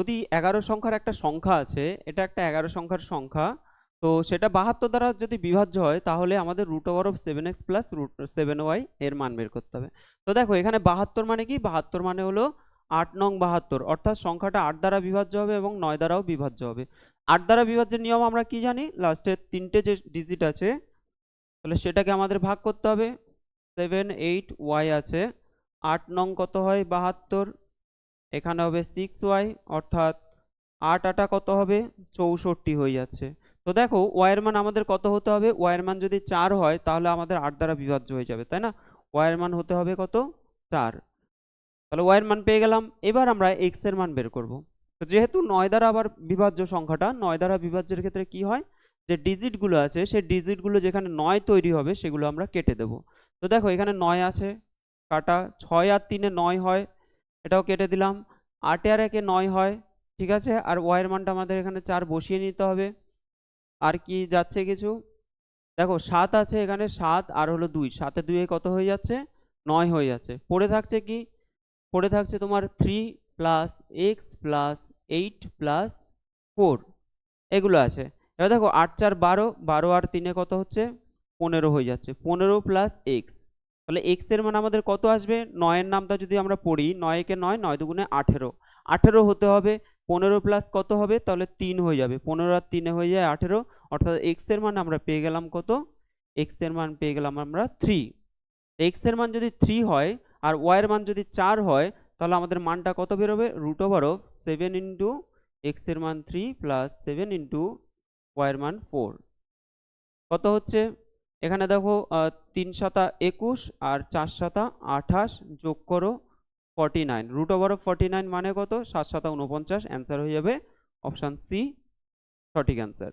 যদি 11 সংখ্যার একটা সংখ্যা আছে, এটা একটা 11 সংখ্যার সংখ্যা, তো সেটা 72 দ্বারা যদি বিভাজ্য হয় তাহলে আমাদের √7x প্লাস √7y এর মান বের করতে হবে। তো দেখো এখানে 72 মানে কি, 72 মানে হলো 8 নং 72, অর্থাৎ সংখ্যাটা 8 দ্বারা বিভাজ্য হবে এবং 9 দ্বারাও বিভাজ্য হবে। 8 দ্বারা বিভাজ্যের নিয়ম আমরা কি জানি, লাস্টে 3টে যে ডিজিট আছে তাহলে সেটাকে আমাদের ভাগ করতে হবে। 7 8 y আছে, 8 নং কত হয় 72, এখানে হবে 6y, অর্থাৎ 8 8 কত হবে 64 হয়ে যাচ্ছে। তো দেখো y এর মান আমাদের কত হতে হবে, y এর মান যদি 4 হয় তাহলে আমাদের 8 দ্বারা বিভাজ্য হয়ে যাবে, তাই না? y এর মান হতে হবে কত, 4। তাহলে y এর মান পেয়ে গেলাম। এবার আমরা x এর মান বের করব। তো যেহেতু 9 দ্বারা আবার বিভাজ্য সংখ্যাটা, 9 দ্বারা বিভাজ্যের ক্ষেত্রে কি হয়, যে ডিজিটগুলো আছে সেই ডিজিটগুলো যেখানে 9 তৈরি হবে সেগুলো আমরা কেটে দেব। তো দেখো এখানে 9 আছে, কাটা, 6 আর 3 এ 9 হয়, এটাও কেটে দিলাম। 8 আর 1 এ 9 হয়, ঠিক আছে। আর y এর মানটা আমাদের এখানে 4 বসিয়ে নিতে হবে। আর কি যাচ্ছে কিছু, দেখো 7 আছে এখানে, 7 আর হলো 2, 7 এ 2 এ কত হয়ে যাচ্ছে, 9 হয়ে যাচ্ছে। পড়ে থাকছে কি, পড়ে থাকছে তোমার 3 প্লাস এক্স প্লাস 8 প্লাস 4, এগুলো আছে। এবার দেখো 8 4 12, 12 আর 3 এ কত হচ্ছে, 15 হয়ে যাচ্ছে, 15 প্লাস এক্স। তাহলে এক্স এর মান আমাদের কত আসবে, 9 এর নামটা যদি আমরা পড়ি, 9 কে 9, 9 দুগুণে 18, 18 হতে হবে। 15 প্লাস কত হবে, তাহলে 3 হয়ে যাবে, 15 আর 3 হয়ে যায় 18, অর্থাৎ এক্স এর মান আমরা পেয়ে গেলাম কত, এক্স এর মান পেয়ে গেলাম আমরা 3। এক্স এর মান যদি 3 হয় আর ওয়াই এর মান যদি 4 হয় তাহলে আমাদের মানটা কত বেরোবে, √7 ইন্টু এক্স এর মান 3 প্লাস 7 ইন্টু ওয়াই এর মান 4, কত হচ্ছে, এখানে দেখো 3 7 21 আর 4 7 28, যোগ করো 49, √49 মানে কত, 7 7 49, অ্যান্সার হয়ে যাবে অপশন সি, সঠিক অ্যান্সার।